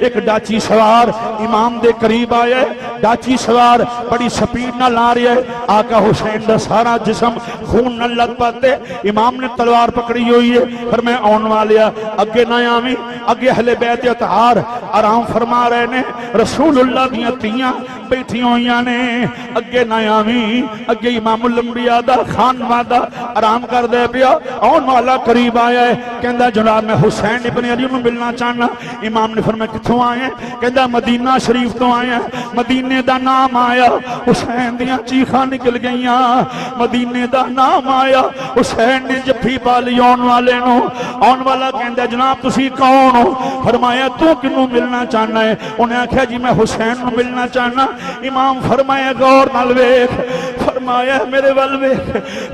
एक डाची सवार इमाम दे करीब आया। डाची सवार बड़ी स्पीड नाल आ रहा है। आका हुसैन दा सारा जिस्म खून नाल लथपथ है। इमाम ने तलवार पकड़ी हुई है। पर मैं आने वाले अगे ना आवी। अगे अहले बैत अतहार आराम फरमा रहे ने। रसूलुल्लाह दियां तियां बैठी हुई ने। अगे ना आवी। अगे इमामुल अंबिया दा खानवादा आराम कर दे पिया। आने वाला करीब आया है। कहंदा जनाब मैं हुसैन इब्न अली नूं मिलना चाहना। इमाम ने फरमाया कित्थों आए? कहंदा मदीना शरीफ तो आया। मदीने दा नाम आया, हुसैन दियां चीखां निकल गईयां। मदीने दा नाम आया, हुसैन ने जफ्फी पा ली आने वाले नूं। आने वाला कहंदा जनाब तुसी कौन हो? फरमाया तू किनू मिलना चाहना है? उन्हें आख्या जी मैं हुसैन नूं मिलना चाहना। इमाम फरमाया गौर नाल वेख। फरमाया मेरे वल वेख।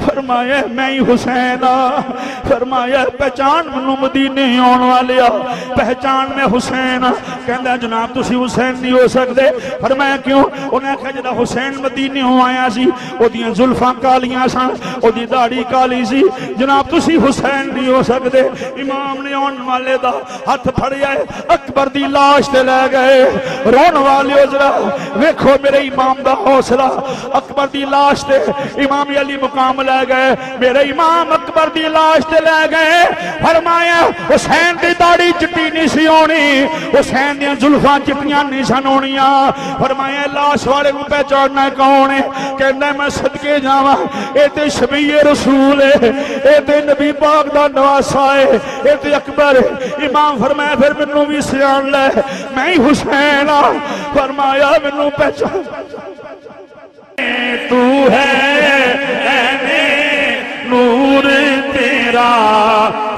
फरमाया मैं ही हुसैन आ। फरमाया पहचान मैनू मदीने आने वाले आ, पहचान मैं हुसैन आ। कहंदा जनाब तुसी हुसैन नहीं हो सकते। फरमाया क्यों? उन्हें आख्या जिहड़ा हुसैन मदीने आया सी ओदियां जुल्फां कालियां सन, ओदी दाढ़ी काली सी। जनाब तुसी हुसैन नहीं हो सकते। इमाम ने आने वाले दा हाथ फड़िया, अकबर दी लाश ते लै गए। रोन वाले जरा वेखो मेरे इमाम दा हौसला। अकबर दी लाश ते इमाम अली मुकाम लै गए। मेरे इमाम अकबर दी लाश ते लै गए। फरमाया हुसैन दी दाढ़ी चिट्टी नहीं सी होनी, हुसैन दी जुल्फां चिट्टियां नहीं सन होनियां। फरमाया लाश वाले को पहचानना कौन है? कहना मैं सदके जावा ए ते शबीए रसूल है, ए ते नबी पाक दा नवासा है, ए ते अकबर है। इमाम फरमाया फिर मैनू भी सियान ले, मैं ही हुसैन आ। फरमाया मैनू पहचान तू है नूर तेरा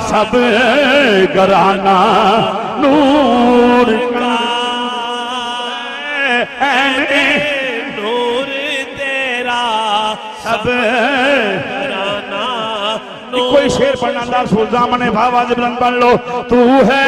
सब घराना नूर का नूर तेरा सब घराना। कोई शेर पढ़ना अल्लाह रसूल सामने भावा से बुलंद पढ़ लो। तू है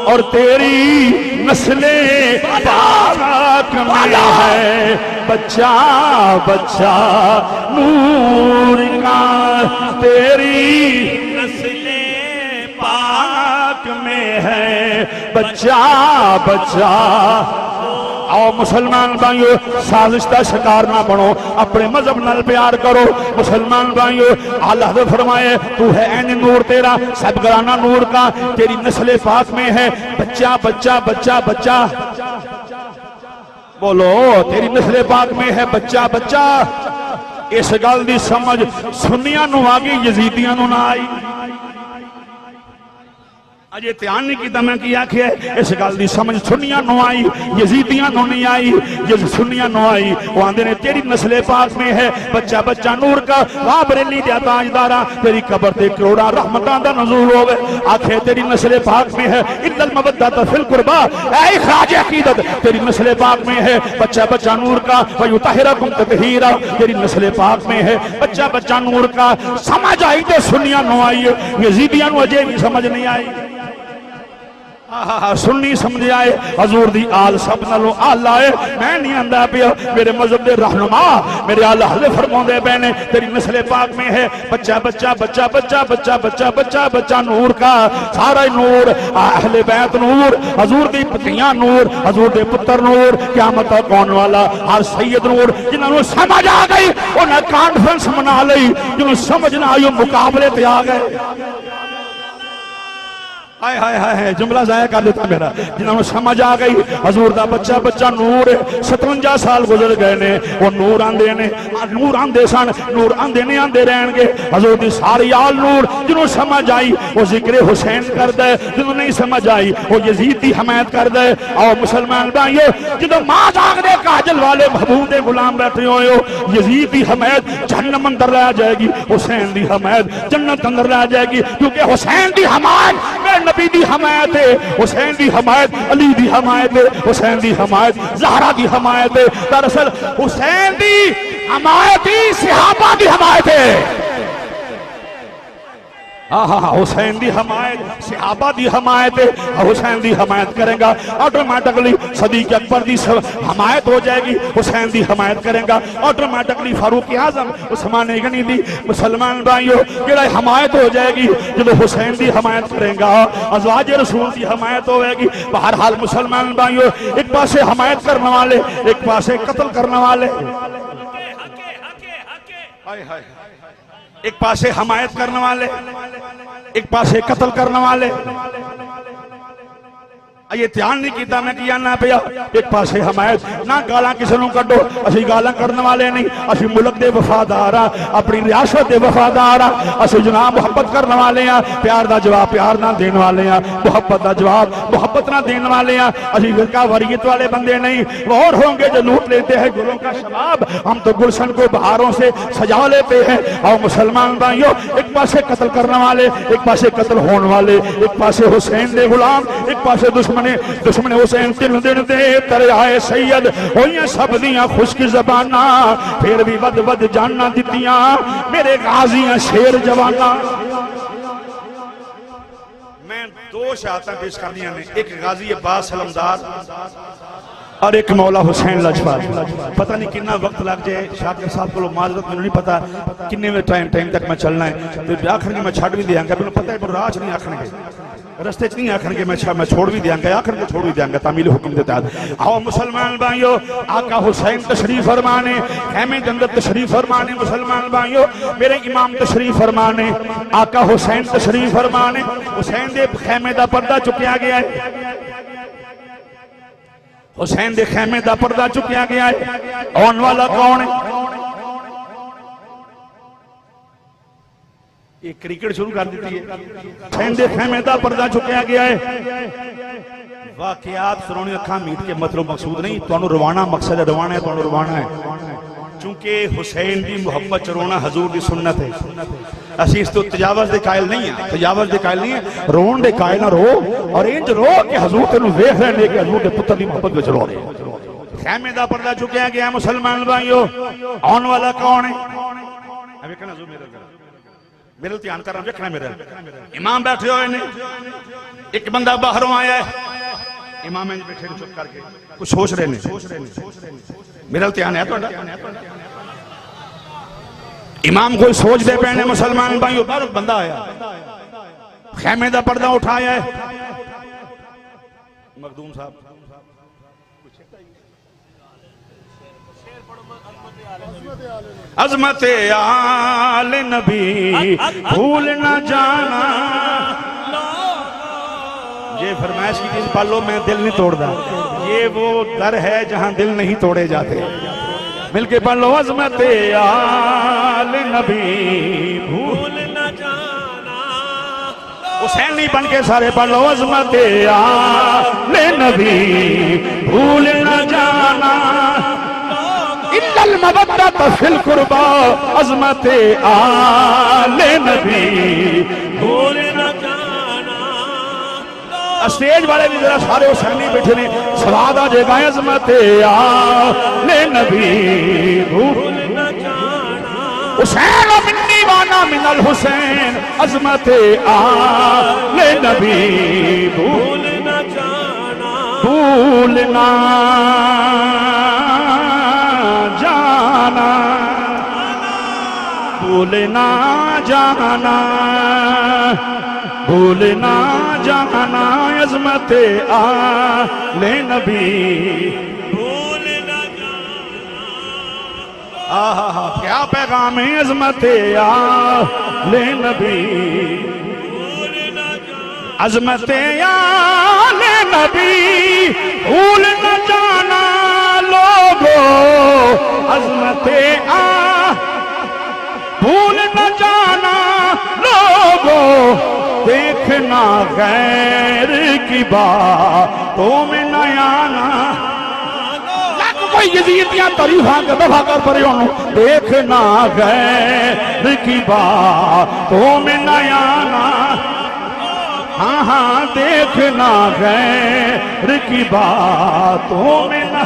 और तेरी नस्ले पाक में है बच्चा बच्चा नूर का। तेरी नस्ले पाक में है बच्चा बच्चा। आओ मुसलमान भाइयों साजिश का शिकार ना बनो, अपने मजहब नाल प्यार करो। मुसलमान भाइयों अल्लाह ने फरमाए तू है ऐन नूर तेरा सब घराना नूर का। तेरी नस्ल पाक में है बच्चा बच्चा बच्चा बच्चा। बोलो तेरी नस्ल पाक में है बच्चा बच्चा। इस गल की समझ सुन्नियां नूं आ गई, यजीदियां नूं ना आई। अजे ध्यान नहीं किया मैं की आख्या। इस गल की समझ सुन्नियां नूं आई, यजीदियां नूं नहीं आई। जे सुन्नियां नूं आई वो आंदे ने तेरी नस्ले पाक में है बच्चा बच्चा नूर का। वाह बरेली दे ताजदारा तेरी कब्र ते करोड़ा रहमतां दा नज़ूल होवे। आखे तेरी नस्ले पाक में है इल्लल मवद्दत फिल कुर्बा। ऐ ख्वाजा अकीदत तेरी नस्ले पाक में है बच्चा बच्चा नूर का। व युतहिरकुम ततहीरा तेरी नस्ले पाक में है बच्चा बच्चा नूर का। समझ आई तो सुन्नियां नूं आई, यजीदियां नूं अजे भी समझ नहीं आई। सुन्नी समझ आए हजूर दी आल सब नालों आला है। मैं नहीं आंदा पिया मेरे मजहब दे रहनुमा मेरे आला हज़रत फरमाते पे ने तेरी नस्ल पाक में है बच्चा बच्चा बच्चा बच्चा बच्चा बच्चा बच्चा बच्चा नूर का। सारा नूर अहले बैत नूर, हजूर दी पतियां नूर, हजूर दे पुत्र नूर, क़यामत तक आने वाला हर सैयद नूर। जिन्होंने समझ आ गई उन्हें कॉन्फ्रेंस मना ली, जिन्होंने समझ ना आई मुकाबले पे आ गए। हाय हाय हाय जुमला जाया कर देता मेरा। जिन्होंने समझ आ गई हजूर दा बच्चा बच्चा नूर। 57 साल गुजर गए ने वो नूर आंदे ने, नूर आंदे सन, नूर आंदे ने आंदे रहेंगे। हजूर दी सारी आल नूर। जिन्होंने समझ आई वो जिक्र हुसैन कर दे, जिन्होंने नहीं समझ आई वो यजीद दी हमायत कर दे। आओ मुसलमान भाइयों जो मां जाग दे काजल वाले महबूब दे गुलाम बैठे हुए हो, यजीद दी हमायत जहन्नम अंदर रह जाएगी, हुसैन दी हमायत जन्नत अंदर रह जाएगी। क्योंकि हुसैन दी हमायत नबी दी हमायत है, हुसैन दी हमायत, अली दी हमायत है, हुसैन दी हमायत, ज़हरा दी हमायत है। दरअसल हुसैन दी हमायत ही सहाबा दी हमायत है। हुसैन दी हमायत सहाबा दी हमायत है, हुसैन दी हमायत करेगा ऑटोमेटिकली सदीक अकबर दी हमायत हो जाएगी। हुसैन दी हमायत करेगा ऑटोमेटिकली फारूक आजम उस्मान गनी दी मुसलमान भाइयों जेड़ा हमायत हो जाएगी। जो हुसैन दी हमायत करेगा अज़वाज रसूल दी हमायत होगी। बहरहाल मुसलमान भाइयों एक पासे हमायत करने वाले, एक पासे कत्ल करने वाले, एक पासे हमायत करने वाले, एक पासे कत्ल करने वाले। ये ध्यान नहीं किया मैं किया ना पिया। एक पासे हमायत ना गाला किसी को कड्डो, असि गाला करने वाले नहीं, असि मुल्क दे वफादार हाँ, अपनी रियासत दे वफादार हाँ, असि जनाब मुहब्बत करने वाले हैं, प्यार का जवाब प्यार ना देने वाले हैं, मुहब्बत का जवाब मुहब्बत ना देने वाले हैं। असि फिरका वरीयत वाले बंदे नहीं। वो और होंगे जो लूट लेते हैं गुलों का शबाब, हम तो गुलशन को बहारों से सजा लेते हैं। और मुसलमान भाइयों एक पासे कत्ल करने वाले, एक पासे कत्ल होने वाले, एक पासे हुसैन दे गुलाम, एक पासे दुश्मन हुसैन। तीन दिन दे तेरे आए सैयद होइयां सब दियां खुश्क ज़बाना, फिर भी वद वद जाना दित्तियां मेरे गाजियां शेर जवाना। मैं दो शहादतां पेश करनियां ने, एक गाजी अब्बास सलमदार और एक मौला हुसैन लजपाल। पता नहीं कितना वक्त लग जाए शाकिर साहब को माजरत मैंने नहीं पता किन्ने में टाइम तक मैं चलना है। तो आखिर मैं छड़ भी देंगे, मैंने पता है राज नहीं आखणगे, रस्ते च नहीं आखणगे, मैं छोड़ भी देंगे, आखिर को छोड़ भी देंगे तामील हुक्म के तहत। आओ मुसलमान भाइयों आका हुसैन तशरीफ फरमाने, खैमे के अंदर तशरीफ फरमाने। मुसलमान भाइयों मेरे इमाम तशरीफ फरमाने, आका हुसैन तशरीफ फरमाने। हुसैन दे खैमे का पर्दा चुकया गया है, हुसैन दे खैमे का पर्दा चुकया गया है। आने वाला कौन है? एक क्रिकेट शुरू कर दी है। हुसैन दे खैमे का पर्दा चुकया गया है। वाकयात सुनाने अखा मीट के मतलब मकसूद नहीं, तुहानू रवाना मकसद रवाना है, तुहानू रवाना है। चूंकि हुसैन की मुहब्बत च रोना हजूर की सुन्नत है। असी इस तो तजावज के कायल नहीं है, तजावज के कायल नहीं है, रोन के कायल ना रो और इंज रो कि हजूर तेन वेख रहे हैं कि हजूर के पुत्र की मुहब्बत में रो रहे। खैमे का पर्दा चुकया गया मुसलमान भाइयों। आने वाला कौन है? मेरे ध्यान कर देखना, मेरे इमाम बैठे हुए ने, एक बंदा बाहरों आया है, इमाम बैठे चुप करके कुछ सोच रहे ने। मेरा ध्यान है तुहाडा? इमाम कोई सोचते पे ने। मुसलमान भाइयों बाहर बंदा आया, खैमे का पर्दा उठाया है। मखदूम साहब अज़मत आले नबी भूल न जाना, ये फरमाइश की चीज पढ़ लो, मैं दिल नहीं तोड़ता। ये वो दर है जहां दिल नहीं तोड़े जाते। मिलके पढ़ लो अज़मत आले नबी भूल न जाना। हुसैन नहीं बन के सारे पढ़ लो अज़मत आले नबी भूल न जाना। इल्लल मवद्दत फिल कुर्बा अज़मत आले नबी भूल न जाना। स्टेज वाले भी जरा सारे हुसैनी बैठे ने, सवाद आ जाएगा अज़मत आले नबी भूल न जाना। हुसैन मिन्नी वाना मिनल हुसैन अज़मत आले नबी भूल न जाना। भूलना जाना, भूलना जाना, भूलना जाना अज़मत आले नबी भूलना जाना। आहा क्या पैगाम है अज़मत आले नबी भूलना जाना। अज़मत आले नबी भूल न जाना लोगो, अज़मत भूल न जाना लोगो, देखना गैर की बातों में न आना। लग कोई यजीदियां तारीफा कर दफा कर परे होनो, देखना गैर की बातों में न आना। हाँ हाँ देखना गैर की बातों में ना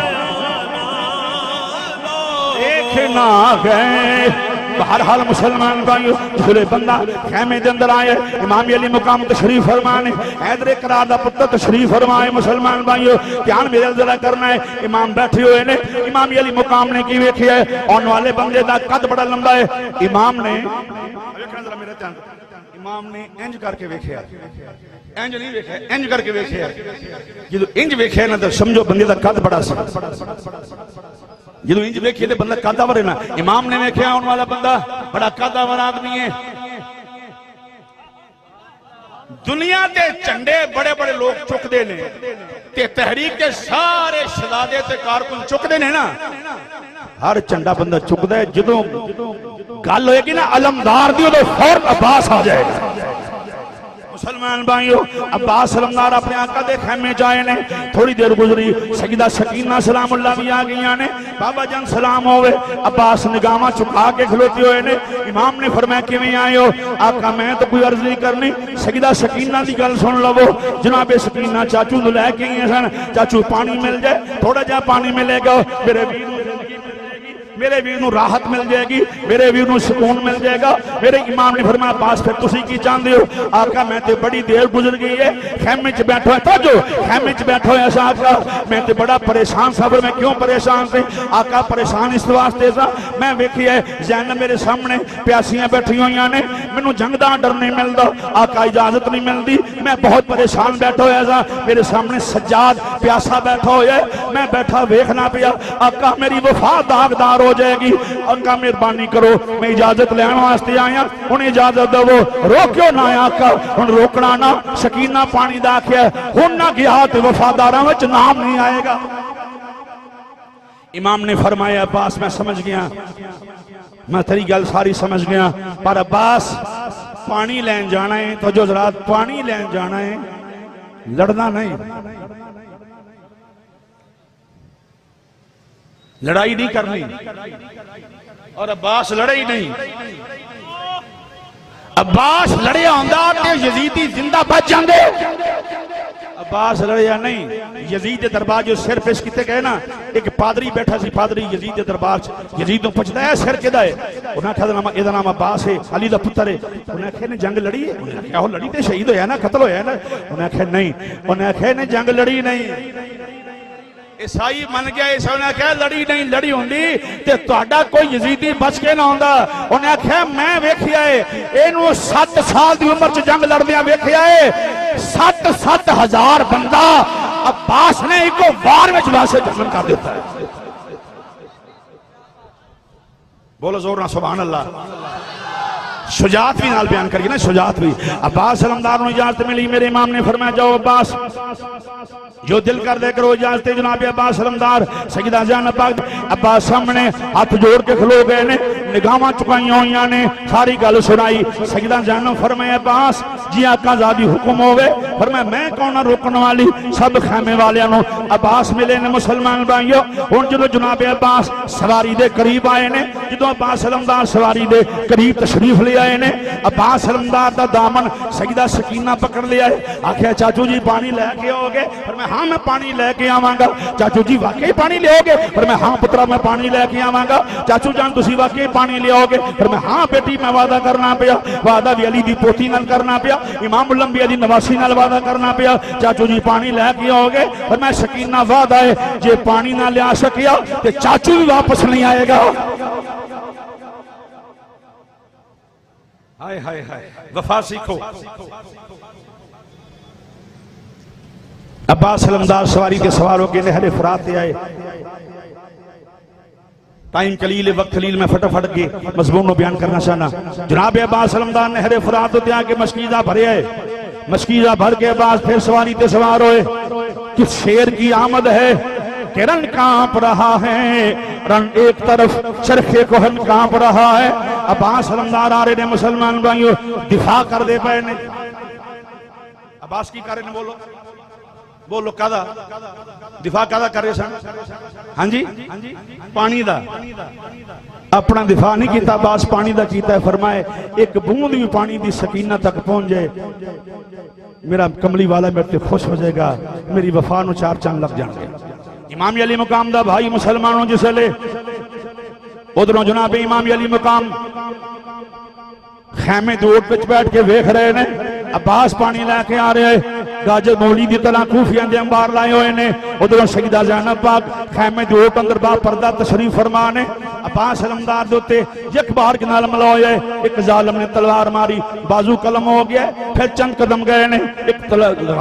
देखना गैर। बहरहाल मुसलमान भाइयों जिसले बंदा खैमे के अंदर आए इमाम अली मुकाम तशरीफ फरमाने हैदर करार दा पुत्र तशरीफ फरमाए। मुसलमान भाइयों ध्यान मेरे जरा करना है, इमाम बैठे हुए ने, इमाम अली मुकाम ने की वेखिया है आने वाले बंदे का कद बड़ा लंबा है। इमाम ने इंज करके वेखिया, इंज नहीं वेखिया, इंज करके वेखिया। जो इंज वेखिया ना तो समझो बंदे का कद बड़ा सी। जो इंज वेखिए तो बंदा कादावर है ना। इमाम ने वेखिया आने वाला बंदा बड़ा कादावर आदमी है। दुनिया के झंडे बड़े बड़े लोग चुकते ने ते तहरीक के सारे शहजादे ते कारकुन चुकते ने ना। हर झंडा बंदा चुकता है, जो गल होएगी ना अलमदार दी उदों फौरन अब्बास आ जाएगा। मुसलमान भाइयों अब्बास अलमदार अपने आका दे खैमे जाए ने। थोड़ी देर गुजरी सईदा सकीना सलामुल्लाह भी आ गई ने। बाबा जान सलाम होवे। अब्बास निगाहां झुका के खलोते हुए ने। इमाम ने फरमाया किवें आए हो? आका मैं तो कोई अर्ज नहीं करनी, सईदा सकीना की गल सुन लवो। जनाबे सकीना चाचू नूं लैके आए सन। चाचू पानी मिल जाए, थोड़ा जा पानी मिलेगा, मेरे वीर मेरे वीर नूं राहत मिल जाएगी, मेरे वीर नूं सुकून मिल जाएगा। मेरे इमाम ने फरमाया अब्बास फिर तुसीं की चाहते हो? आका मैं तो बड़ी देर गुजर गई है, खैमे च बैठो है तो जो खैमे च बैठो है। आका मैं तो बड़ा परेशान सा। मैं क्यों परेशान थे? आका परेशान इस वास्ते सा मैं वेखिया ज़ैनब मेरे सामने प्यासियां बैठी हुई ने, मैनू जंग दा डर नहीं मिलता, आका इजाजत नहीं मिलती, मैं बहुत परेशान बैठा होया सा। मेरे सामने सज्जाद प्यासा बैठा होया, मैं बैठा वेखना पिया। आका मेरी वफा दागदार हो जाएगी, आका मेहरबानी करो, मैं इजाजत लेने वास्ते आया, उन्हें इजाजत दवो, रोक्यो ना आका। हुण रोकना ना, शकीना पानी दा आख्या हुण ना गया ते वफादारां विच नाम नहीं आएगा। इमाम ने फरमाया अब्बास मैं समझ गया, मैं तेरी गल सारी समझ गया, पर अब्बास पानी लैन जाना है तो जो जरा पानी लैन जाना है, लड़ना नहीं, लड़ाई नहीं करनी। और अब्बास लड़े ही नहीं। अब्बास लड़े आंदा ते यजीदी जिंदा बच जांदे। अब्बास लड़िया नहीं। यजीद के दरबार जो सिर पेश किए गए ना, एक पादरी बैठा सी, पादरी यजीद के दरबार यजीद पूछता है सिर किहदा है? उन्हें आख्या इहदा नाम अब्बास है, अली दा पुत्र है। उन्हें आख्या ने जंग लड़ी है? उन्हें आख्या लड़ी तो शहीद होया ना, कतल होया ना। उन्हें आख्या नहीं। उन्हें आख्या ने जंग लड़ी नहीं। ईसाई मन गया, ईसाई ने आख्या लड़ी नहीं, लड़ी होंदी ते तुहाडा कोई यजीदी बच के ना आंदा। उन्हें आख्या मैं वेखिया है इहनू 7 साल की उम्र च जंग लड़दियां वेखिया है। 7-7 हजार बंदा अब्बास ने एक वार में वैसे जख्म कर दिता है। बोलो जोर ना सुभान अल्लाह। शुजात भी नाल बयान करिए ना, शुजात भी। अब्बास अलमदार को इजाजत मिली, मेरे इमाम ने फरमाया जाओ अब्बास जो दिल कर दे करो इजाजत। जनाब अब्बास अलमदार सईदा ज़ैनब पाक अब्बास सामने हाथ जोड़ के खलो गए ने, निगाहां चुकाई हुई ने, सारी गल सुनाई। सईदा ज़ैनब फरमाया अब्बास जी आका ज़ादी हुक्म होवे। फरमाया मैं कौन रोकने वाली, सब खैमे वालियां नूं अब्बास मिले ने। मुसलमान भाइयों हुण जो जनाब अब्बास सवारी दे करीब आए ने, जो अब्बास अलमदार सवारी दे करीब तशरीफ ले आए ने, अब्बास अलमदार दा दामन सईदा सकीना पकड़ लिया है। आख्या चाचू जी पानी लैके आओगे? पर मैं हाँ मैं पानी लैके आवांगा। चाचू जी वाकई पानी लियाओगे? पर मैं हाँ पुत्रा मैं पानी लैके आवांगा। चाचू जान तुसी वाकई पानी लियाओगे? पर मैं हाँ बेटी मैं वादा करना पिया, वादा भी अली दी पोती नाल करना पिया, इमामुल अंबिया दी नवासी नाल वादा करना पिया। चाचू जी पानी लैके आओगे? पर मैं सकीना वादा है जे पानी ना लिया सकिया ते चाचू भी वापस नहीं आएगा। हाय हाय हाय, वफा सीखो। अब्बास अलमदार सवारी के सवार होकर नहरे फुरात आए। टाइम कलील वक्त कलील में फटाफट के मजमून को बयान करना चाहना। जनाब अब्बास अलमदार नहरे फुरात होते आके मशकीजा भरे है। मशकीजा भर के अब्बास फिर सवारी ते सवार होए। कि शेर की आमद है, किरण कांप रहा है, रन एक तरफ चरखे कोहन कांप रहा है। अब्बास अलमदार आ रहे ने, मुसलमान भाइयों दिफा कर दे पे ने। अब्बास की कर रहे ने? बोलो बोलो कादा दिफा कादा कर रहे सन? हाँ जी पानी दा। अपना दिफा नहीं किया अब्बास, पानी दा कीता है। फरमाए एक बूंद भी पानी दी सकीना तक पहुंच जाए मेरा कमली वाला मेरे ते खुश हो जाएगा, मेरी वफा नूं चार चंद लग जाएंगे। इमाम अली मुकाम दा भाई मुसलमानों जिसले उधरों जनाब इमाम अली मुकाम खैमे दे ओट विच बैठ के वेख रहे ने, अब्बास पानी लैके आ रहे हैं, गाजर मौली की तरह खूफिया के अंबार लाए हुए ने। उधरों शहीदा ज़ैनब पाक खैमे दे ओट अंदर बा पर्दा तशरीफ फरमा ने। अब्बास अलमदार दे उत्ते एक बार के नाल हमला होया, एक जालिम ने तलवार मारी, बाजू कलम हो गया, फिर चंद कदम गए ने, एक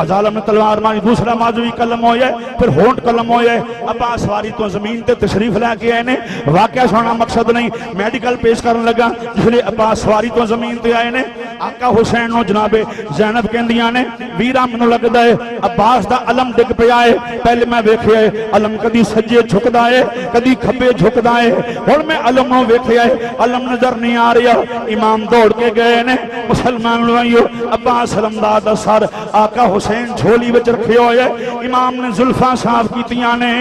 जालिम ने तलवार मारी, दूसरा बाजू ही कलम होया, फिर होंठ कलम होया। अब्बास वारी तो जमीन ते तशरीफ लैके आए ने। वाकया सुनना मकसद नहीं, मेडिकल पेश करन लगा। जिसले अब्बास वारी तो जमीन ते आए ने, आका हुसैन नूं जनाबे ज़ैनब कहंदियां ने, वीरा मैनूं लगदा है अब्बास दा अलम डिग पिया है। पहले मैं वेखिया है अलम कदी सज्जे झुकदा है, कदी खब्बे झुकदा है, हुण मैं अलम नूं वेखिया है अलम नजर नहीं आ रहा। इमाम दौड़ के गए ने। मुसलमान भाइयों, अब्बास अलमदार दा सर आका हुसैन झोली विच रखे होए। इमाम ने जुल्फां साफ कीतियां ने,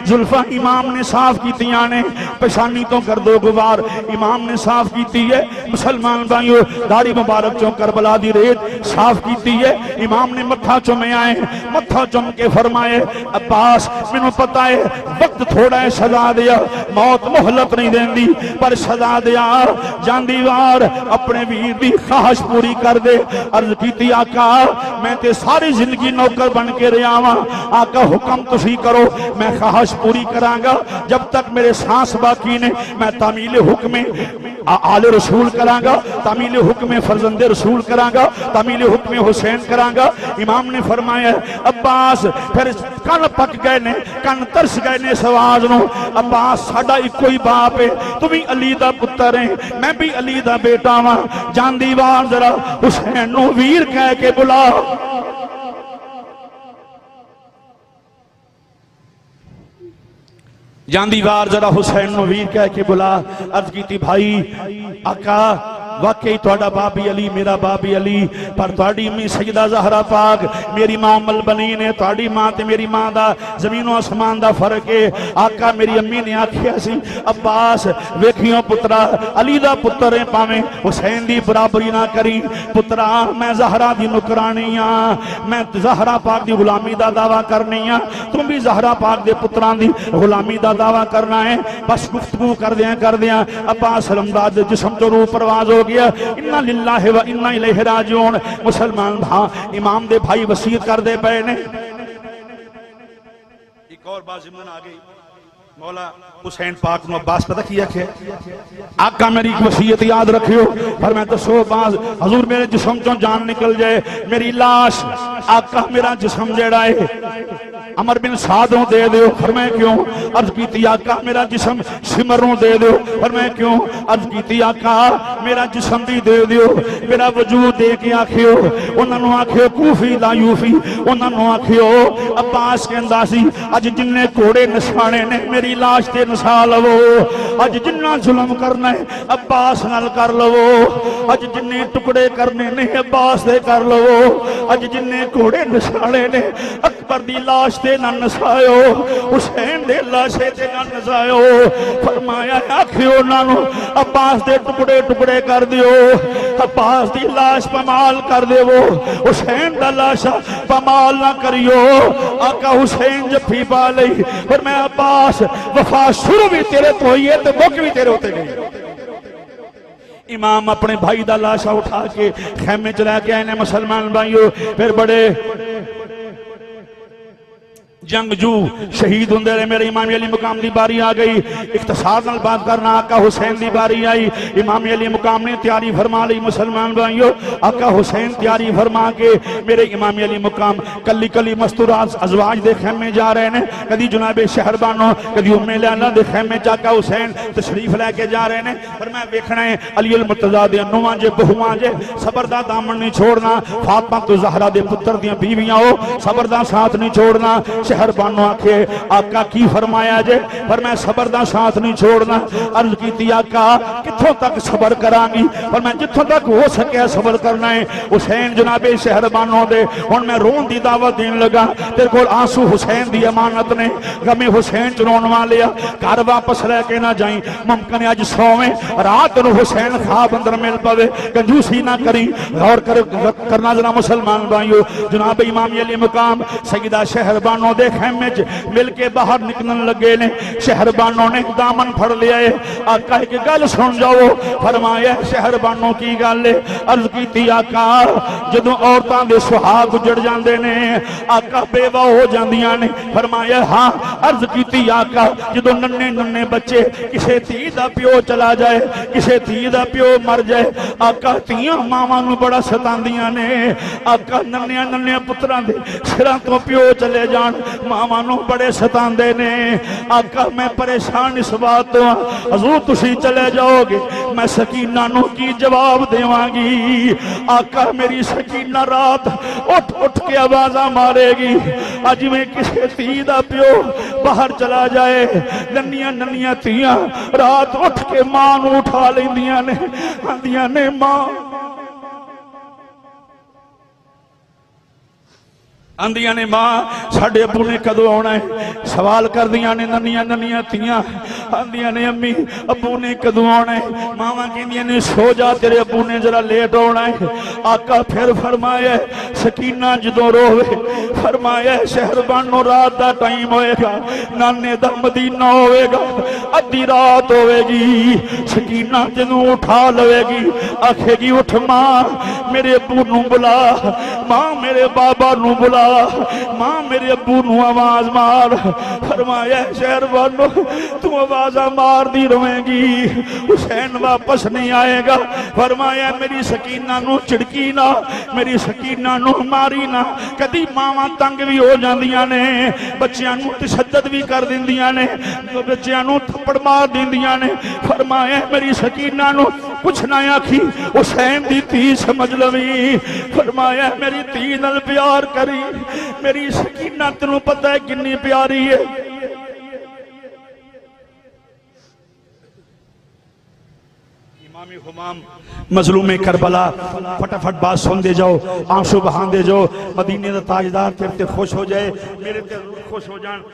जुल्फां इमाम ने साफ कीतियां ने, पेशानी तो गर्दो गुबार इमाम ने साफ कीती है। मुसलमान भाइयों, दाढ़ी मुबारक चों करबला दी रेत साफ कीती है। इमाम ने मत्था चुमया है, मत्था चुम के फरमाए अब्बास मैनू पता है वक्त थोड़ा है, सजा दिया, मौत मोहलत नहीं देंदी, पर सजा दिया जांदी वार अपने वीर दी ख्वाहिश पूरी कर दे। अर्ज कीती आका मैं ते सारी जिंदगी नौकर बन के रहा वा, आका हुक्म तुसी करो, मैं ख्वाहिश पूरी करांगा जब तक मेरे सांस बाकी ने। मैं तामील हुक्म आले रसूल करांगा, तामील हुक्म फरजंदे रसूल करांगा, तामील हुक्म हुसैन करांगा। इमाम ने फरमाया अब्बास फिर कन पक गए ने, कन तरस गए ने इस आवाज नूं। अब्बास साडा इको ही बाप है, तू भी अली दा पुत्र है, मैं भी अली दा बेटा वां। जांदी वार जरा हुसैन नूं वीर कह के बुला। जांदी वार जरा हुसैन नूं वीर कह के बुला। अर्ज की भाई आका वाकई तुहाडा बाबी अली मेरा बाबी अली, पर तुहाडी अम्मी सैयदा ज़हरा पाक मेरी मां उम्मुल बनीन है, तुहाडी मां ते मेरी मां दा जमीनो आसमान दा फर्क है। आका मेरी अम्मी ने आखिया सी अब्बास वेखियो पुत्रा अली दा पुत्र है, भावें हुसैन दी बराबरी ना करी पुत्रा, मैं ज़हरा दी नुकरानी हां, मैं ज़हरा पाक दी गुलामी दा दावा करनी हां, तुम भी ज़हरा पाक दे पुत्रां दी गुलामी दा दावा करना है। बस गुफ्तगू कर दिया अब्बास अलमदार दे जिस्म तो रूह परवाज हो गया। इन्ना लिल्लाहि व इन्ना इलैहि राजिऊन। मुसलमान भा इमाम दे भाई वसीयत कर दे पे ने। एक और बात ज़िम्मन आ गई, मौला हुसैन पाक नूं अब्बास पता की आखे आका मेरी वसीयत याद रखियो, पर मैं दसो बाज हजूर मेरे जिस्म चों जान निकल जाए, मेरी लाश आका मेरा जिस्म जेड़ा है अमर बिन साद नूं दे दियो। फरमाया क्यों? अर्ज कीती आका मेरा जिस्म सिमर नूं दे दियो। फरमाया क्यों? अर्ज कीती आका मेरा जिस्म भी दे दियो, मेरा वजूद दे के आखियो। उन्हां नूं आखियो कूफी ला यूफी, उन्हां नूं आखियो अब्बास कहंदा सी अज जिन्ने घोड़े नसाने ने मेरी लाश ते नसा लवो, अज जिन्ना जुल्म करना है अब्बास नाल कर लवो, अज जिन्ने टुकड़े करने ने अब्बास दे कर लवो, अज जिन्ने घोड़े नसाने ने अकबर दी लाश ते ना नसायो, हुसैन दे लाशे ते ना नसायो। फरमाया आखियो उन्हां नूं अब्बास दे टुकड़े टुकड़े कर दियो, अब्बास दी लाश पमाल कर देवो, हुसैन दा लाशा पमाल ना करियो। आका हुसैन जफ्फी पा लई, पर मैं अब्बास वफा शुरू भी तेरे तो हुई है तो मुक भी तेरे होते गई। इमाम अपने भाई दा लाशा उठा के खैमे च लैके आए ने। मुसलमान भाइयों, फिर बड़े जंगजू शहीद होंदे रहे। मेरे इमाम अली मुकाम की बारी आ गई, इख्तिसार नाल बात करना, आका हुसैन की बारी आई। इमाम अली मुकाम ने तैयारी फरमा ली। मुसलमान भाइयों, आका हुसैन तैयारी फरमा के मेरे इमाम अली मुकाम कली कली मस्तूरात अजवाज दे खैमे जा रहे हैं। कदी जुनाबे शहरबानो, कदी उम्मे लैला दे खैमे च आका हुसैन तशरीफ लैके जा रहे हैं। पर मैं वेखना है अली अल मुर्तजा दे नुआं जे बहुआं जे, सबर दा दामन नहीं छोड़ना। फातिमा तो ज़हरा दे पुत्र दियां बीवियां हो, सबर दा साथ नहीं छोड़ना। शहरबानो आखे आका की फरमाया जे, पर मैं सबर दा साथ नहीं छोड़ना। अर्ज की आका किथों तक सबर करांगी, पर मैं जिथों तक हो सके सबर करना है। हुसैन जनाबे शहरबानो दे हुण मैं रोन दी दावत देन लगा, तेरे कोल आंसू हुसैन दी अमानत ने, गमे हुसैन च रोन वाले घर वापस लेके ना जाई। मुमकिन है अज सोवे रात नूं हुसैन ख्वाब अंदर मिल पवे, कंजूसी ना करी। गौर करना जना मुसलमान भाइयों, जनाब इमाम अली मुकाम सईदा शहरबानो दे खेमे च मिल के बाहर निकलन लगे ने। शहरबानो ने दामन फड़ लिया है, आका एक गल सुन जाओ। फरमाया शहरबानो की गल है? अर्ज की आका जदों औरतां दे सुहाग उजड़ जांदे ने, आका बेवा हो जांदियां ने। फरमाया हाँ। अर्ज की आका जदों नन्ने नन्ने बच्चे किसे धी दा प्यो चला जाए, किसे धी दा प्यो मर जाए, आका धीआं मावां नूं बड़ा सतांदियां ने। आका नन्ने नन्ने पुत्रां दे सिरां तो प्यो चले जान मावां नूं बड़े सतांदे ने। आका मैं परेशान इस बात तो हजूर तुसी चले जाओगे, मैं सकीना नूं की जवाब देवांगी? आका मेरी सकीना रात उठ उठ के आवाजा मारेगी, अज में किसी धी दा प्यो बाहर चला जाए। नन्नियां नन्नियां धीआं रात उठ के मां नूं उठा लैंदियां ने, आंदियां ने मां, आंदियां ने मां साडे अबू ने कदों आना है। सवाल कर दियां ने नन्नियां नन्नियां धीआं, आंदियां ने अम्मी अबू ने कदों आना है। मावां कहंदियां ने सो जा तेरे अबू ने जरा लेट आना है। आका फिर फरमाया सकीना जदों रोवे, फरमाया शहरबानो रात दा टाइम होएगा, नाने दा मदीना होएगा, अद्धी रात होएगी। सकीना जदों उठा लवेगी आखेगी उठ मां मेरे अबू नूं बुला, मां मेरे बाबा नूं बुला, मां मेरे अबू नूं आवाज मार। फरमाया शहरबानो तू आवाजा मार दी रवेगी, हुसैन वापस नहीं आएगा। फरमाया मेरी सकीना नूं झिड़की ना, मेरी सकीना नूं मारी ना। कदी मावां तंग भी हो जांदियां ने, बच्चियां नूं तशद्दद भी कर दिंदियां ने, बच्चियां नूं थप्पड़ मार दिंदियां ने। फरमाया मेरी सकीना नूं कुछ ना आखी, हुसैन दी धी समझ लवी। फरमाया मेरी धी नाल प्यार करी, मेरी सकीना तेनू पता है कितनी प्यारी है। इमाम हुमाम मजलूम करबला फटाफट बात सुन दे जाओ, आंसू बहांदे जाओ। मदीने का ताजदार तेरे ते खुश हो जाए, मेरे ते खुश हो जान।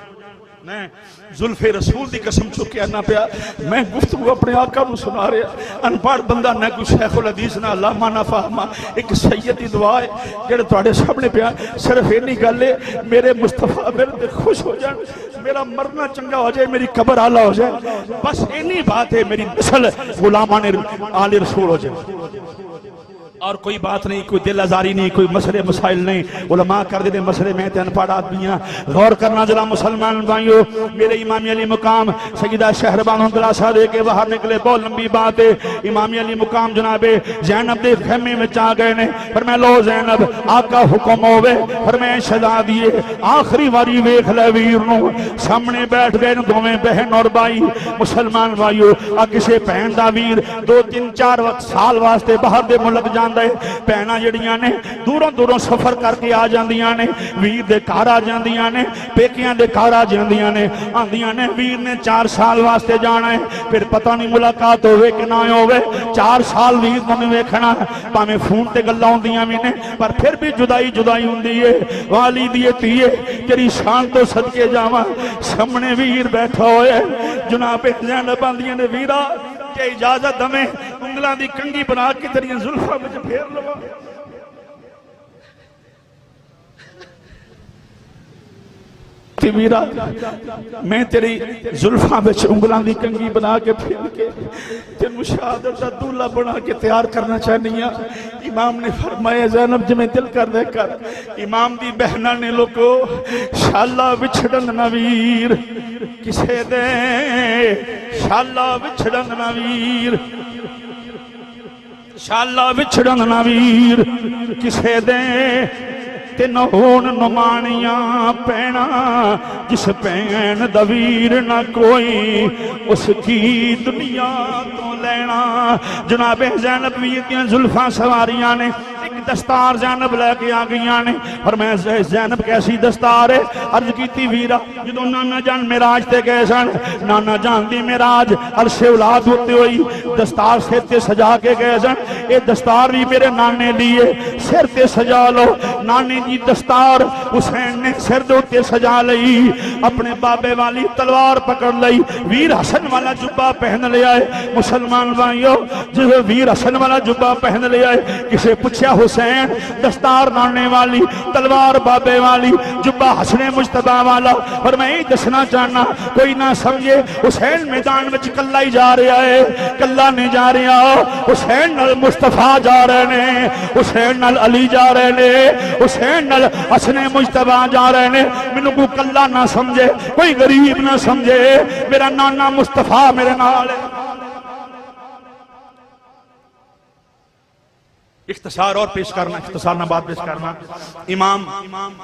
मैं जुल्फे रसूल की कसम चुक के आना पिया, मैं गुफ्तगू अपने आका नूं सुना रहा। अनपढ़ बंदा ना कोई शैखुल हदीस ना अल्लामा ना फाहमा, एक सैयद दी दुआ है जेड़े तुहाडे सामने पिया। सिर्फ इन्नी गल है मेरे मुस्तफा मेरे ते खुश हो जान, मेरा मरना चंगा हो जाए, मेरी कब्र आला हो जाए, बस इन्नी बात है, मेरी नस्ल गुलामाने आले रसूल हो जाए। और कोई बात नहीं, कोई दिल आजारी नहीं, कोई मसले मसाइल नहीं। उलमा कर दे मसले में अनपढ़ आदमी हाँ। गौर करना जरा मुसलमान भाइयों, मेरे इमाम अली मुकाम सईदा शहरबानो दिलासा दे के बाहर निकले। बहुत लंबी बात है। इमाम अली मुकाम जनाबे जैनब दे खेमे में आ गए ने। पर मैं लो जैनब आका हुक्म होवे, पर मैं सजा दिए आखिरी वारी वेख ले वीर नूं। सामने बैठ गए दोवें बहन और भाई। मुसलमान भाइयों आ किसी भैन का वीर 2-3-4 साल वास्ते बाहर दे मुल्क जान भैन जड़ियां ने दूरों दूरों सफर करके आ जांदियां ने, वीर दे घर आ जांदियां ने, पेकियां दे घर आ जांदियां ने, आंदियां ने वीर ने 4 साल वास्ते जाना है। फिर पता नहीं मुलाकात होवे कि ना होवे, 4 साल वीर नूं वेखना, भावें फोन ते गल्लां होंदियां भी ने, पर फिर भी जुदाई जुदाई हुंदी है। वाली दी धीए तेरी शान तो सदके जावां, सामने वीर बैठा होया जनाबे ज़ैनब आंदियां ने वीरा के इजाजत दमें उंगलां दी कंगी बना के तेरियां जुल्फां विच फेर लवा। वीरा मैं तेरी जुल्फां विच उंगलां दी कंगी बना के फेर के तेनू शहादत दा दूल्हा बना के तैयार करना चाहनी हां। इमाम ने फरमाया ज़ैनब जिवें दिल कर दे कर। इमाम दी बहना ने लोगो शाला विछड़न ना वीर किसे दे, शाला विछड़न ना वीर, शाला विछड़न ना वीर किसे दे, ते न होन नुमानियां पैना जिस भैन दा वीर ना कोई उसकी दुनिया तो लेना। जनाबे ज़ैनब वीर दियां जुल्फां सवारियां ने, एक दस्तार जैनब लैके आ गई ने। और मैं जैनब कैसी दस्तार है? अर्ज की वीरा जो नाना जान मेराज ते गए सन, नाना जान दी मेराज अरशे औलाद होते हुई दस्तार सिर ते सजा के गए सन। ये दस्तार भी मेरे नाने लिए सिर ते सजा लो। नाने की दस्तार हुसैन ने सिर दे उत्ते सजा लई, अपने बाबे वाली तलवार पकड़ लई, वीर हसन वाला जुब्बा पहन लिया है। मुसलमान भाइयों जिस वीर हसन वाला जुब्बा पहन लिया है, किसे पूछा हुसैन दस्तार नाने वाली, तलवार बाबे वाली, जुब्बा हसने मुश्तबा वाला। और मैं यही दसना चाहना कोई ना समझे हुसैन मैदान में कला ही जा रहा है, कला नहीं जा रहा। हुसैन नाल मुस्तफा जा रहे ने, हुसैन नाल अली जा रहे ने, हुसैन नाल हसने मुश्तबा जा रहे ने। मैनू कोई कला ना समझे, कोई गरीब ना समझे, मेरा नाना मुस्तफा मेरे नाल है। इख्तिसार और पेश करना, इख्तिसार ना बात पेश करना। इमाम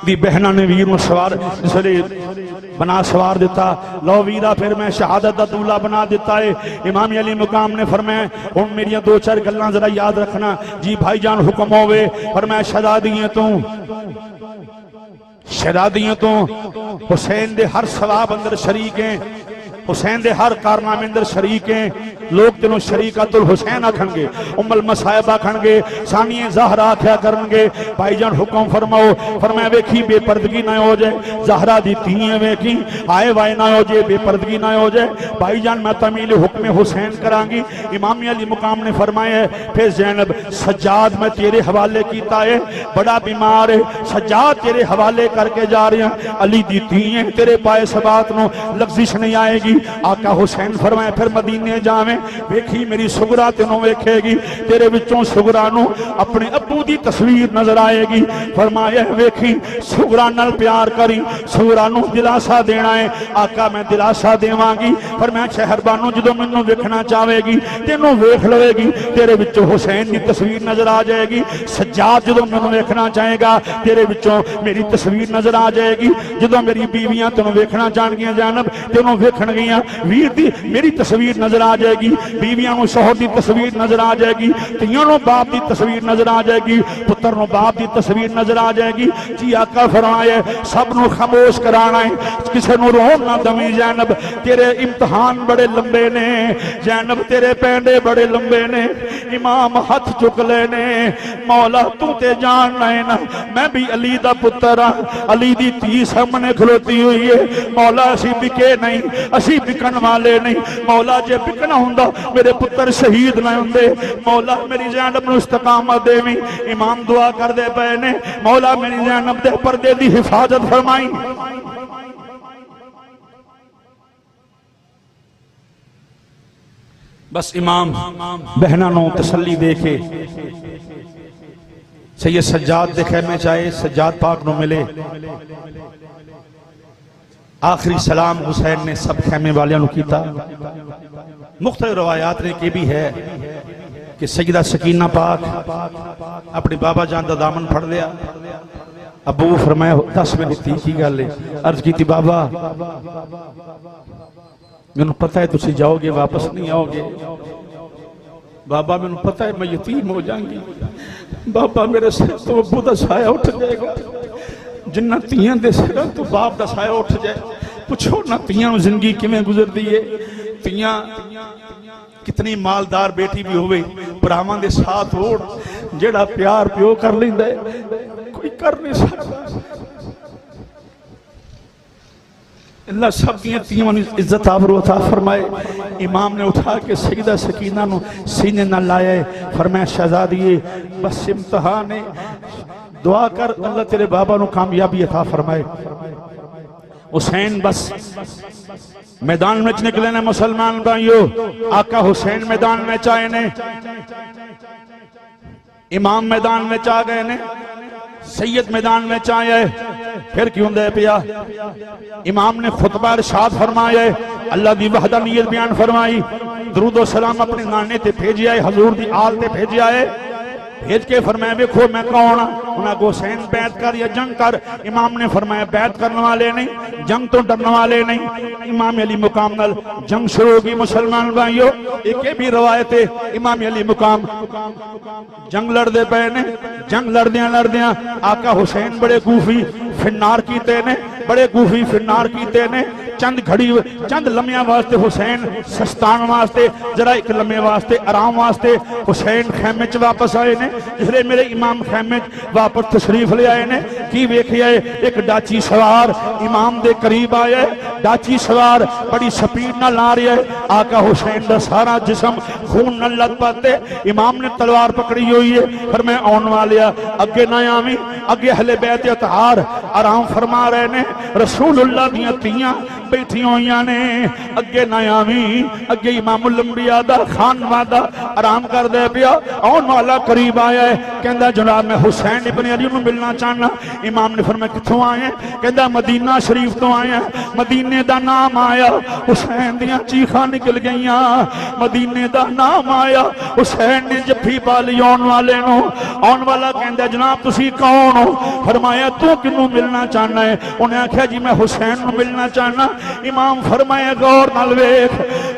दी बहना ने वीर में सवार जिसले बना सवार दिता, लो वीरा फिर मैं शहादत दा दूल्हा बना दिता है। इमाम अली मुकाम ने फरमाया हुण मेरिया दो चार गल्लां जरा याद रखना। जी भाईजान हुक्म होवे। फरमाया शहजादियां तो हुसैन दे हर सवाब अंदर शरीक हैं, हुसैन दे हर कारनामे अंदर शरीक हैं। लोग तेनों शरीकतुल हुसैन आखणगे, उम्मुल मसाइब आखणगे, सानिए ज़हरा आख्या करनगे। भाईजान हुक्म फरमाओ। फरमाया वेखी बेपर्दगी ना हो जाए, ज़हरा दी धीएं वेखी आए वाए ना हो जाए, बेपर्दगी ना हो जाए। भाईजान मैं तमील हुक्म हुसैन करांगी। इमाम अली मुकाम ने फरमाया फिर ज़ैनब सज्जाद मैं तेरे हवाले कीता है, बड़ा बीमार है, सज्जाद तेरे हवाले करके जा रहे हैं। अली दी धीएं तेरे पाए सबात नो लफ्जिश नहीं आएगी। आका हुसैन फरमाया फिर मदीने जावे, वेखी मेरी सुगरा तेनों वेखेगी, तेरे विचों सुगरा नू अपने अबू दी तस्वीर नजर आएगी। फरमाया वेखी सुगरा नाल प्यार करी, सुगरा नू दिलासा देना है। आका मैं दिलासा देवांगी। पर मैं शहरबानू जो मैनू वेखना चाहेगी तेनों वेख लवेगी, तेरे विचों हुसैन दी तस्वीर नजर आ जाएगी। सज्जाद जो मैनू वेखना चाहेगा तेरे विचों मेरी तस्वीर नजर आ जाएगी। जो मेरी बीवियां तेनों वेखना चाहणगियां ज़ैनब तेनों वेखण वीर दी मेरी तस्वीर नजर आ जाएगी। बीवियां नूं शौहर दी तस्वीर नजर आ जाएगी, तियां नूं बाप दी तस्वीर नजर आ जाएगी, पुत्र नूं बाप दी तस्वीर नजर आ जाएगी। जी आका फरमाया सब नूं खामोश कराना है, किसी नूं रोन ना दवी। ज़ैनब तेरे इम्तिहान बड़े लंबे ने, ज़ैनब तेरे पैंडे बड़े लंबे ने। इमाम हाथ चुक लेने, मौला तू ते जानना है ना मैं भी अली दा पुत्र हाँ, अली दी धी सामने खलोती हुई है। मौला असी बिके नहीं, असी बिकन वाले नहीं। मौला जे बिकना हुंदा मेरे पुत्र शहीद ना हुंदे। मौला मेरी ज़ैनब नूं इस्तकामत देवी। इमाम दुआ करदे पए ने, मौला मेरी ज़ैनब दे पर्दे दी हिफाजत फरमाई। बस इमाम बहना नूं तसल्ली दे के सैयद सज्जाद दे खैमे चाहे सज्जाद पाक नूं मिले। आखिरी सलाम हुसैन ने सब खैमे वालियां नूं कीता। मुख्तलिफ रवायात ने की भी है कि सैयदा सकीना पाक अपने बाबा जान दा दामन फड़ लिया। अबू फरमाया दस मेरी धी की गल है। अर्ज की बाबा मैनू पता है तुसी जाओगे वापस नहीं आओगे। बाबा मैनू पता है मैं यतीम हो जाऊंगी। बाबा मेरे सिर तो अबू दा साया उठ जाएगा, जिन्ना तियां दे सिर तो बाप दा साया उठ जाए। पुछो ना तियां जिंदगी किवें गुजरदी है। तियां कितनी मालदार बेटी भी होवे, भरावां दे साथ होड़ जेड़ा प्यार प्यो कर लैंदा है कोई कर नहीं सकदा। अल्लाह सब दियां तियां इज्जत आबरू अता फरमाए। इमाम ने उठा के सईदा सकीना नूं सीने नाल लाया है। फरमाया शहजादी बस इम्तिहान है, दुआ कर अल्लाह तेरे बाबा नूं कामयाबी अता फरमाए। हुसैन बस मैदान में निकले ने। मुसलमान भाइयों आका हुसैन मैदान में आए ने, इमाम मैदान में आ गए ने, सैयद मैदान में आए। फिर क्यों दे पिया इमाम ने खुतबा इरशाद फरमाया, अल्लाह दी वहदानियत बयान फरमाई, दरूद व सलाम अपने नाने ते भेजिया है, हजूर दी आल ते भेजिया है। भेज के फरमाया देखो मैं कौन हाँ। उन्हें हुसैन बैत कर या जंग कर। इमाम ने फरमाया बैत करने वाले नहीं, जंग तो डरने वाले नहीं। इमाम अली मुकाम नाल जंग शुरू होगी। मुसलमान भाइयों एक भी रवायत है, इमाम अली मुकाम जंग लड़ते पे ने। जंग लड़दियां लड़दियां आका हुसैन बड़े गूफी फिन्नार कीते ने, बड़े गूफी फिन्नार कीते ने। चंद घड़ी चंद लम्हियां वास्ते हुसैन सस्तान वास्ते जरा एक लम्हे वास्ते आराम वास्ते हुसैन खैमे च वापस आए ने। जिसले मेरे इमाम खैमे च वापस तशरीफ ले आए ने की वेखिया एक डाची सवार इमाम दे करीब आया। डाची सवार बड़ी स्पीड नाल आ रहा है। आका हुसैन दा सारा जिस्म खून नाल लथपथ है। इमाम ने तलवार पकड़ी हुई है। पर मैं आने वाले अगे ना आवी। अगे हले बैत अतहार आराम फरमा रहे ने। रसूलुल्लाह दियां तियां बैठी हुई ने। अगे ना आवी। अगे इमामुल अंबिया दा खान वादा आराम कर दे पिया। आने वाला करीब आया है। कहता जनाब मैं हुसैन इब्न अली नूं मिलना चाहना। इमाम ने फरमाया कित्थों आए? कहता मदीना शरीफ तो आया। मदीने दा नाम आया, हुसैन दियां चीखां निकल गईयां। मदीने दा नाम आया, हुसैन ने जफ्फी पा ली आने वाले नूं। आने वाला कहता जनाब तुसी कौन हो? फरमाया तू किनू मिलना चाहना है? उन्हें आख्या जी मैं हुसैन नूं मिलना चाहना। इमाम फरमाया गौर नाल वेख।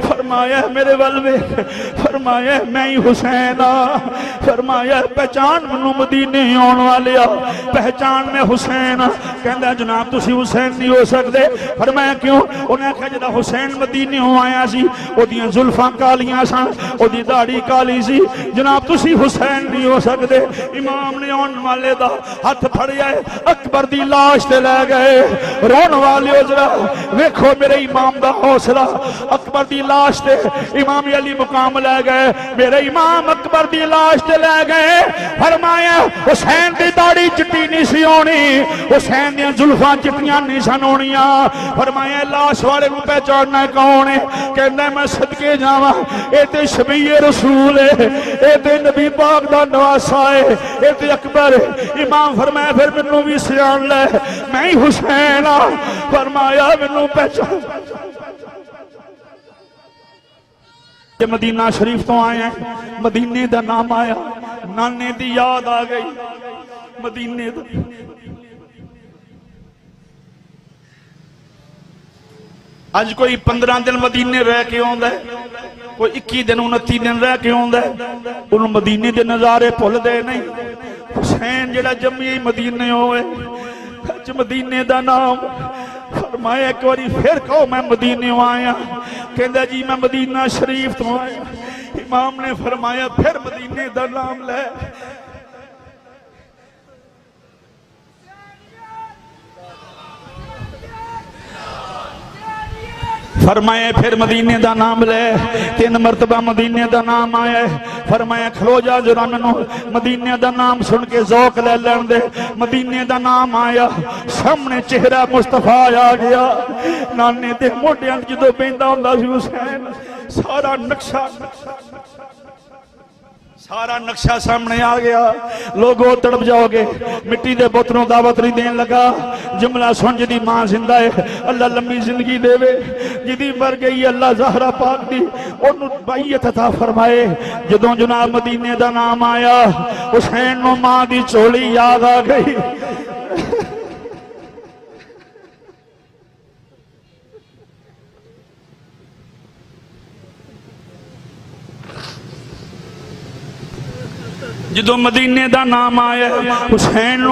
फरमाया मेरे वल वेख। फरमाया मैं ही हुसैन आ। फरमाया पहचान मैनू मदीने आने वाले आ, पहचान मैं हुसैन आ। कहता जनाब तुसी हुसैन नहीं हो सकते। फरमाया क्यों? उन्हें आख्या जदा हुसैन मदीने आया सी ओदियां जुल्फां कालियां सन, ओदी दाढ़ी काली सी। जनाब तुसी हुसैन नहीं हो सकते। इमाम ने आने वाले दा हथ फड़िया अकबर दी लाश ते लै गए। रोन वाले जरा वेखो मेरे इमाम दा हौसला। अकबर दी लाश ते इमाम अली मुकाम लै गए। मेरे इमाम अकबर दी लाश ते लै गए। फरमाया हुसैन दी दाढ़ी चिट्टी नहीं सी होनी, हुसैन दी जुल्फां चिट्टियां नहीं सन होनियां। फरमाया लाश वाले को पहचानना कौन है? कहना मैं सदके जावा ए ते शबीए रसूल है, ए ते नबी पाक दा नवासा है, ए ते अकबर है। इमाम फरमाया फिर मैनू भी सियान ले, मैं ही हुसैन आ। फरमाया मैनू पहचान। मदीना शरीफ तो आए हैं, मदीने दा नाम आया, नाने दी याद आ गई। मदीने दा अज कोई 15 दिन मदीने रह के आंदा है, कोई 21 दिन 29 दिन रह के आंदा है। उन्होंने मदीने के नजारे भुलते नहीं। हुसैन जिहड़ा जम्मी मदीने होए, अज मदीने का नाम। फरमाया एक बार फिर कहो मैं मदीने आया। कहता जी मैं मदीना शरीफ तो आया। इमाम ने फरमाया फिर मदीने का नाम ले। फरमाया फिर मदीने का नाम ले। 3 मरतबा मदीने का नाम आया। फरमाया खलो जा जरा मैनू मदीने का नाम सुन के ज़ौक ले लैन दे। मदीने का नाम आया, सामने चेहरा मुस्तफा आ गया। नाने दे मोढियां जदों पैंदा हुंदा सी हुसैन, सारा नक्शा सामने आ गया। लोगों तड़प जाओगे। मिट्टी के पुत्रों दावत नहीं देन लगा। जुमला सुन जिदी मां जिंदा है अल्लाह लंबी जिंदगी देवे, जिदी मर गई अल्लाह ज़हरा पाक दी ओनू बैयत अता फरमाए। जदों जनाब मदीने का नाम आया, हुसैन नूं मां दी झोली याद आ गई। जो मदीने का नाम आया, हुसैन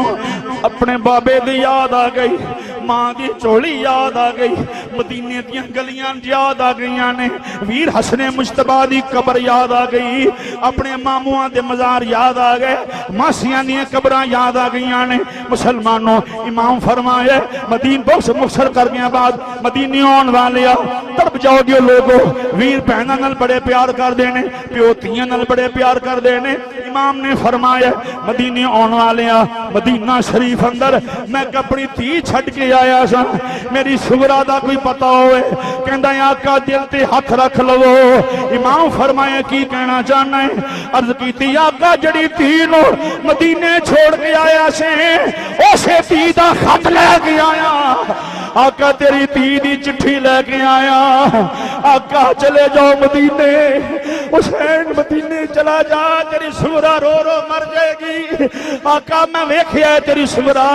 अपने बाबे की याद आ गई, मां की झोली याद आ गई, मदीने दी गलियां याद आ गई ने, वीर हसने मुश्तबा की कबर याद आ गई, अपने मामुआ के मजार याद आ गए, मासियां दी कबरां याद आ गई ने। मुसलमानों इमाम फरमाया मदीन बहुत मुक्सर कर गया बाद मदीने आने वाले तड़प जाओगे लोगो। वीर भैनों नाल बड़े प्यार करते हैं, प्यो धीआं नाल बड़े प्यार करते हैं। इमाम ने फरमाया मदीने आने वाले मदीना शरीफ अंदर मैं अपनी धी छड़ के आया सा, मेरी सुगरा का कोई पता होए। कहता आका दिल ते हथ रख लवो। इमाम फरमाया की कहना चाहना है? अर्ज की आका जड़ी धी नो मदीने छोड़ के आया से उसे धी का खत लैके आया। आका तेरी धी की चिट्ठी लैके आया। आका चले जाओ मदीने, हुसैन मदीने चला जा, तेरी सुगरा रो रो मर जाएगी। आका मैं वेखिया तेरी सुगरा,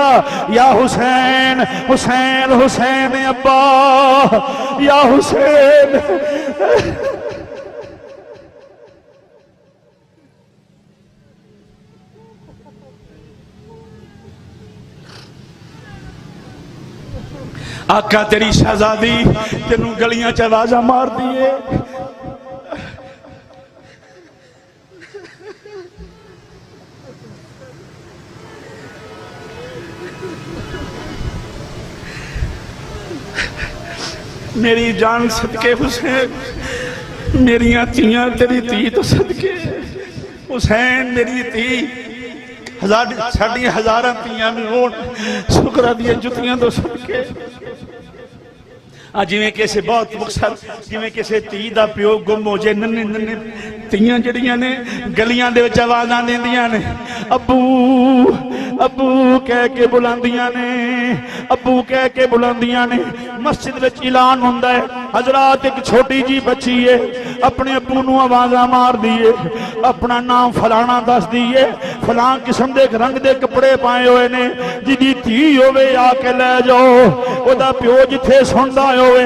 या हुसैन हुसैन हुसैन अब्बा, या हुसैन। आका तेरी शहजादी तेनू गलियां च आवाजा मार दिए। मेरी जान सदके हुसैन, मेरिया तियां तेरी धी तो सदके। हुसैन मेरी धी साड़ी हजारां तियां भी होण, शुक्रा दियां जुतियां तो सदके। जिमें किसी बहुत मुक्तसर, जिमें किसी धी का प्यो गुम हो जाए, नन्हे नन्हे तियां जड़ियां ने गलियां दे विच आवाज़ां देंदियां ने, अबू अबू कह के बुलांदियां ने, अबू कह के बुलांदियां ने। मस्जिद विच ऐलान हुंदा है, हजरात एक छोटी जी बच्ची है, अपने अबू नूं आवाज़ां मार दिए, अपना नाम फलाना दस दिए, फलां किस्म के रंग के कपड़े पाए हुए ने, जिहदी धी होवे आके लै जाओ, ओदा प्यो जिथे सुनदा होवे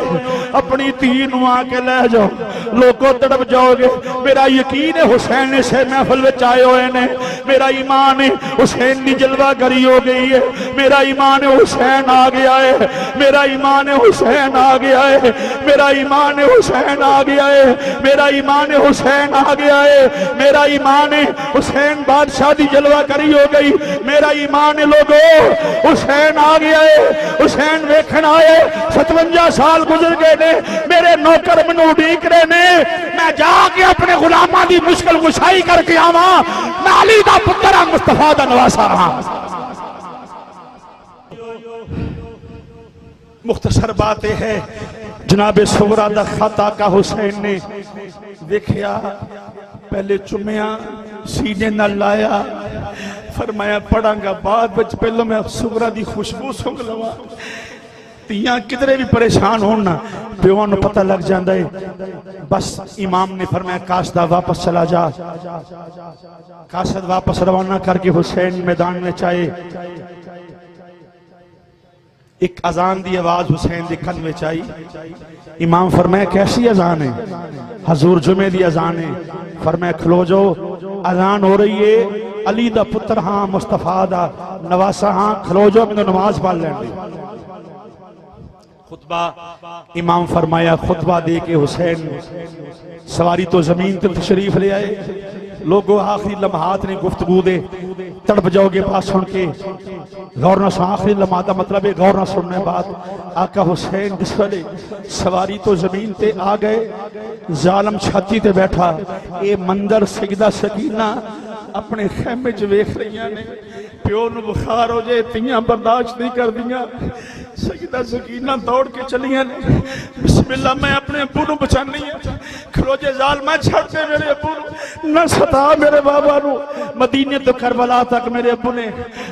अपनी धी नूं आके लै जाओ। लोगों तड़प जाओगे। मेरा यकीन है हुसैन इसे महफिल विच आए हुए ने, मेरा ईमान है हुसैन की जलवागरी हो गई है, मेरा ईमान है हुसैन आ गया है, मेरा ईमान है हुसैन आ गया है, मेरा ईमान है हुसैन आ गया है, मेरा ईमान है हुसैन आ गया है, मेरा ईमान है हुसैन बादशाह की जलवागरी हो गई, मेरा ईमान है लोगो हुसैन आ गया है, हुसैन वेखण आए। 57 साल गुजर गए ने, मेरे नौकर मैनू उड़ीक रहे ने, मैं जाके अपने गुलामां दी मुश्किल कुशाई करके आवा। मैं अली दा पुत्र हां, मुस्तफा दा नवासा हां। मुख्तसर बात यह है, जनाबे सुगरा दा खत आका हुसैन ने देखिया, पहले चुमिया, सीने नाल लाया, फरमाया पढ़ांगा बाद विच, पहले मैं सुगरा दी खुशबू सूंघ लवां। तियां किधरे भी परेशान हो ना, प्यों नूं पता लग जाता है। बस इमाम ने फरमाया कासदा वापस चला जा। कासद वापस रवाना करके हुसैन मैदान में आए। एक अजान की आवाज हुसैन के कान में आई। इमाम फरमाया कैसी अजान है? हजूर जुमे की अजान है। फरमाया खलो जो, अजान हो रही है, अली दा पुत्र हाँ, मुस्तफा दा नवासा हाँ, खलो जो, मैंने नमाज पढ़ लेंगे। खुतबा इमाम फरमाया, खुतबा दे के हुसैन सवारी तो जमीन पे तशरीफ ले आए। लोगों आखिरी लम्हात ने गुफ्तगू दे तड़प जाओगे बात सुन के, गौर ना सुन। आखिरी लम्हा का मतलब है गौर ना सुनने बात। आका हुसैन जिस वेले सवारी तो जमीन पे आ गए, जालम छाती ते बैठा, ये मंदर सजदा सकीना अपने खैमे च वेख रही ने। प्यो नूं बुखार हो जाए, तियां बर्दाश्त नहीं कर दियां, सजदा सकीना दौड़ के चलियां ने। बिस्मिल्लाह, मैं अपने अबू नूं बचानी है। खलोजे जाल, मैं छड़ दे मेरे अबू नूं, न सता मेरे बाबा नूं। मदीने तो करबला तक मेरे अबू ने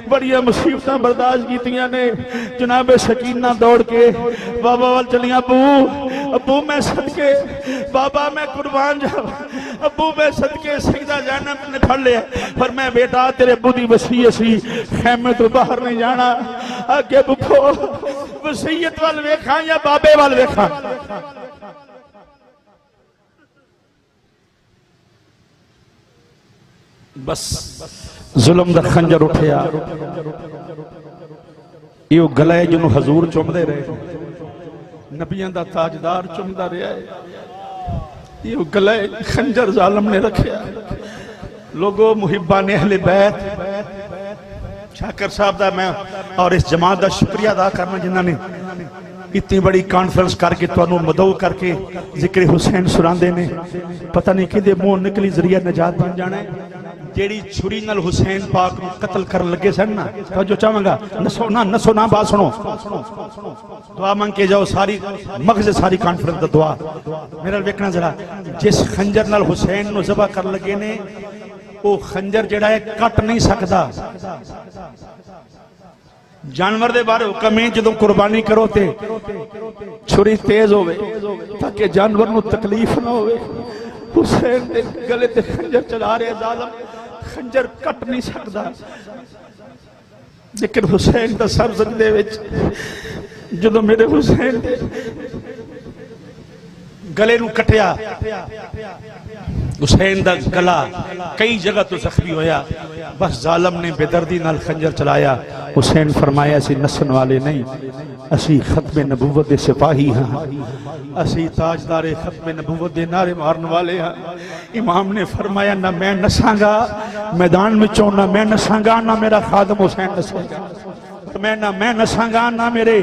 बड़िया मुसीबतां बर्दाश्त कीतियां ने। जनाबे सकीना दौड़ के बाबा वाल चलियां। अबू अबू मैं सदके, बाबा मैं कुर्बान जावा, अबू मैं सदके सजदा जाना। मैंने फड़ लिया, पर मैं बेटा तेरे अबू दी वसीयत सी, खैमे तो बाहर नहीं जाना। आगे बुखो वसीयत वाल वेखा या बाबे वाल वेखा? बस जुल्म दा खंजर उठिया। यो गला है जिन्हों हजूर चुमदे रहे, नबियां दा ताजदार चुमदा रहा है। यो गला है खंजर जालम ने रखिया। लोगों मुहिब्बा ने अहले बैत, शाकर साहब दा मैं और इस जमात का शुक्रिया अदा करना जिन्होंने इतनी बड़ी कॉन्फ्रेंस करके तुहानू मदऊ करके जिक्र हुसैन सुनाते ने। पता नहीं कि मुंह निकली जरिया निजात बन जाना है। जेड़ी छुरी नाल हुसैन पाक नूं कत्ल कर लगे सन ना, तो जो चाहांगा नसो ना बात सुनो, दुआ मंग के जाओ। सारी मगज सारी कॉन्फ्रेंस दा दुआ मेरा वेखना जरा। जिस खंजर नाल हुसैन नूं ज़बह कर लगे ने, वो खंजर जिहड़ा है कट नहीं सकता। जानवर दे बारे हुक्म है, जदों कुर्बानी करो ते छुरी तेज होवे ताकि जानवर नूं तकलीफ ना होवे। हुसैन दे गले ते खंजर चला रहे जालम खंजर कट नहीं सकता लेकिन हुसैन दा सर ज़िंदे विच जदों मेरे हुसैन दे गले नूं कटिया हुसैन दा गला कई जगह तो जख्मी होया बस जालम ने बेदर्दी नाल खंजर चलाया हुसैन फरमाया सी नसन वाले नहीं असी खत्मे नबूवत दे सिपाही हाँ असी ताजदारे खत्मे नबूवत दे नारे मारन वाले हाँ इमाम ने फरमाया ना मैं नसांगा मैदान में चो ना मैं नसांगा ना मेरा खादम हुसैन नसेगा ना मैं नसांगा ना मेरे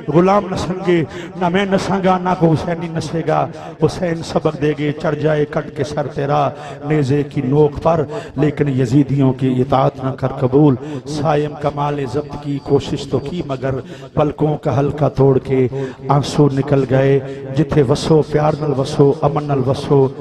गुलाम नसेंगे ना मैं नसांगा ना को हुसैनी नसेगा हुसैन सबक देगे चढ़ जाए कट के सर तेरा नेज़े की नोक पर लेकिन यजीदियों की इताअत न कर कबूल सायम कमाल जब्त की कोशिश तो की मगर पलकों का हल्का तोड़ के आंसू निकल गए जिथे वसो प्यार नल वसो अमन नल वसो